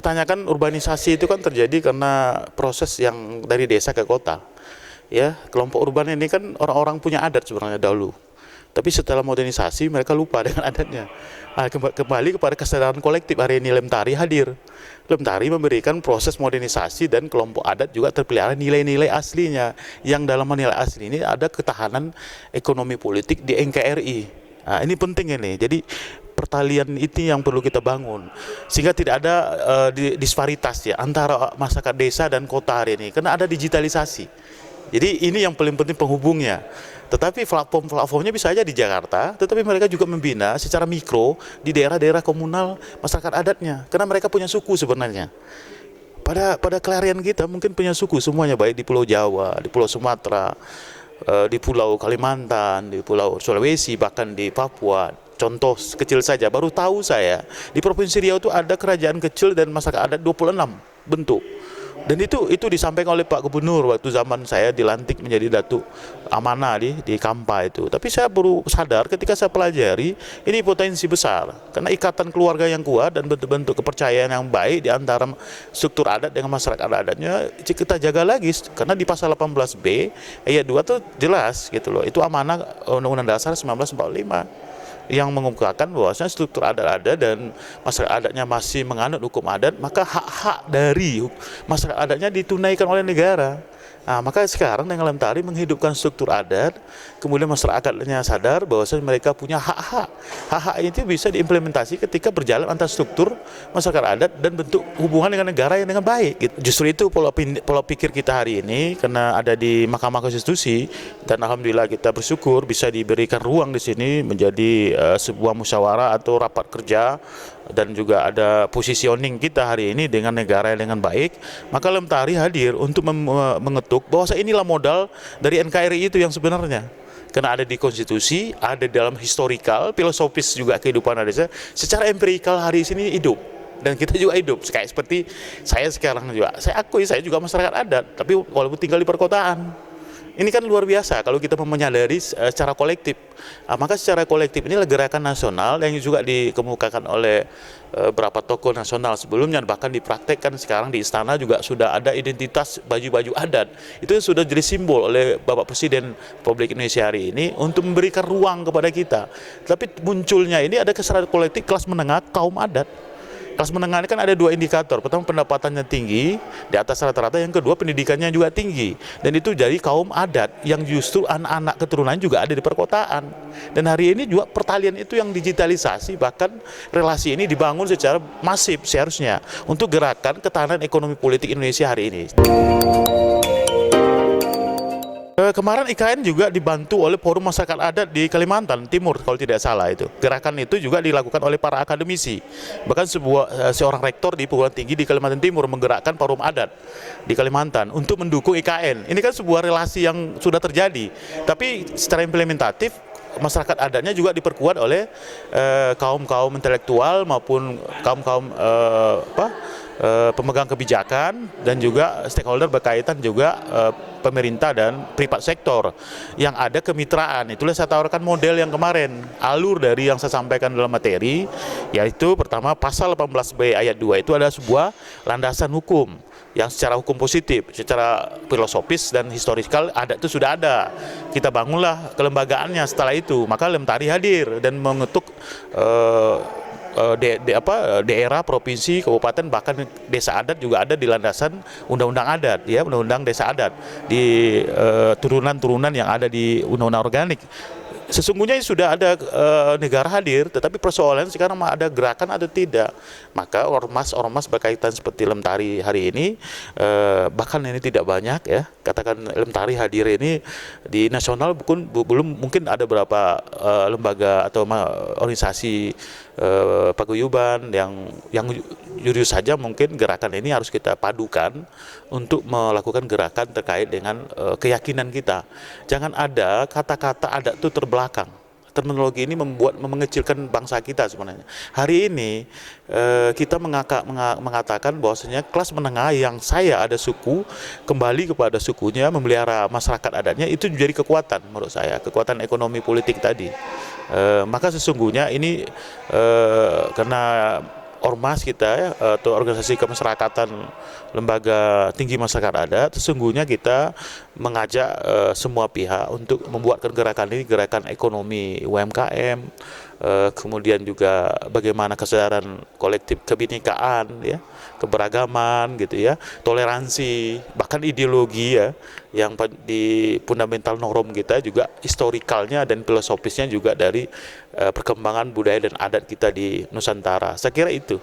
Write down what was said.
pertanyakan urbanisasi itu kan terjadi karena proses yang dari desa ke kota. Ya, kelompok urban ini kan orang-orang punya adat sebenarnya dahulu. Tapi setelah modernisasi mereka lupa dengan adatnya. Nah, kembali kepada kesadaran kolektif hari ini Lemtari hadir. Lemtari memberikan proses modernisasi dan kelompok adat juga terpelihara nilai-nilai aslinya. Yang dalam nilai asli ini ada ketahanan ekonomi politik di NKRI. Nah, ini penting ini. Jadi pertalian itu yang perlu kita bangun sehingga tidak ada disparitas ya antara masyarakat desa dan kota hari ini karena ada digitalisasi. Jadi ini yang paling penting penghubungnya. Tetapi platformnya bisa aja di Jakarta, tetapi mereka juga membina secara mikro di daerah-daerah komunal masyarakat adatnya, karena mereka punya suku sebenarnya. Pada kelarian kita mungkin punya suku semuanya, baik di Pulau Jawa, di Pulau Sumatera, di Pulau Kalimantan, di Pulau Sulawesi, bahkan di Papua. Contoh kecil saja, baru tahu saya di Provinsi Riau itu ada kerajaan kecil dan masyarakat adat 26 bentuk. Dan itu disampaikan oleh Pak Gubernur waktu zaman saya dilantik menjadi Datuk Amanah di Kampa itu. Tapi saya baru sadar ketika saya pelajari ini potensi besar karena ikatan keluarga yang kuat dan bentuk-bentuk kepercayaan yang baik di antara struktur adat dengan masyarakat adatnya kita jaga lagi karena di pasal 18B ayat 2 itu jelas gitu loh. Itu amanah Undang-Undang Dasar 1945. Yang mengemukakan bahwasanya struktur adat ada dan masyarakat adatnya masih menganut hukum adat, maka hak-hak dari masyarakat adatnya ditunaikan oleh negara. Nah, maka sekarang dengan Lemtari menghidupkan struktur adat, kemudian masyarakatnya sadar bahwasanya mereka punya hak-hak. Hak-hak itu bisa diimplementasi ketika berjalan antara struktur masyarakat adat dan bentuk hubungan dengan negara yang dengan baik. Gitu. Justru itu pola pikir kita hari ini karena ada di Mahkamah Konstitusi dan alhamdulillah kita bersyukur bisa diberikan ruang di sini menjadi sebuah musyawarah atau rapat kerja dan juga ada positioning kita hari ini dengan negara yang dengan baik, maka Lemtari hadir untuk mengetuk bahwa inilah modal dari NKRI itu yang sebenarnya. Karena ada di konstitusi, ada dalam historikal, filosofis juga kehidupan desa, secara empirikal hari ini hidup. Dan kita juga hidup, kayak seperti saya sekarang juga. Saya akui saya juga masyarakat adat, tapi walaupun tinggal di perkotaan. Ini kan luar biasa kalau kita menyadari secara kolektif. Maka secara kolektif inilah gerakan nasional yang juga dikemukakan oleh beberapa tokoh nasional sebelumnya, bahkan dipraktekkan sekarang di istana juga sudah ada identitas baju-baju adat. Itu sudah jadi simbol oleh Bapak Presiden Republik Indonesia hari ini untuk memberikan ruang kepada kita. Tapi munculnya ini ada kesadaran kolektif kelas menengah kaum adat. Kelas menengah ini kan ada dua indikator. Pertama pendapatannya tinggi, di atas rata-rata. Yang kedua pendidikannya juga tinggi. Dan itu jadi kaum adat yang justru anak-anak keturunan juga ada di perkotaan. Dan hari ini juga pertalian itu yang digitalisasi, bahkan relasi ini dibangun secara masif seharusnya untuk gerakan ketahanan ekonomi politik Indonesia hari ini. Kemarin IKN juga dibantu oleh Forum Masyarakat Adat di Kalimantan Timur kalau tidak salah itu. Gerakan itu juga dilakukan oleh para akademisi. Bahkan seorang rektor di perguruan tinggi di Kalimantan Timur menggerakkan forum adat di Kalimantan untuk mendukung IKN. Ini kan sebuah relasi yang sudah terjadi. Tapi secara implementatif masyarakat adatnya juga diperkuat oleh kaum-kaum intelektual maupun kaum-kaum pemegang kebijakan dan juga stakeholder berkaitan juga pemerintah dan privat sektor yang ada kemitraan. Itulah saya tawarkan model yang kemarin, alur dari yang saya sampaikan dalam materi, yaitu pertama pasal 18B ayat 2 itu ada sebuah landasan hukum yang secara hukum positif, secara filosofis dan historikal adat itu sudah ada. Kita bangunlah kelembagaannya setelah itu, maka Lemtari hadir dan mengetuk daerah, provinsi, kabupaten, bahkan desa adat juga ada di landasan undang-undang adat, ya, undang-undang desa adat di turunan-turunan yang ada di undang-undang organik. Sesungguhnya sudah ada negara hadir, tetapi persoalan sekarang ada gerakan atau tidak. Maka ormas berkaitan seperti Lemtari hari ini, bahkan ini tidak banyak ya. Katakan Lemtari hadir ini di nasional belum mungkin ada beberapa lembaga atau organisasi paguyuban yang jujur saja mungkin gerakan ini harus kita padukan untuk melakukan gerakan terkait dengan keyakinan kita. Jangan ada kata-kata adat itu terbelakang. Terminologi ini mengecilkan bangsa kita sebenarnya. Hari ini kita mengatakan bahwasanya kelas menengah yang saya ada suku kembali kepada sukunya, memelihara masyarakat adatnya, itu menjadi kekuatan menurut saya, kekuatan ekonomi politik tadi. Maka sesungguhnya ini karena ormas kita ya, atau organisasi kemasyarakatan lembaga tinggi masyarakat adat, sesungguhnya kita mengajak semua pihak untuk membuatkan gerakan ini gerakan ekonomi UMKM, kemudian juga bagaimana kesadaran kolektif kebinekaan ya, keberagaman gitu ya, toleransi, bahkan ideologi ya, yang di fundamental norm kita juga historikalnya dan filosofisnya juga dari perkembangan budaya dan adat kita di Nusantara. Saya kira itu.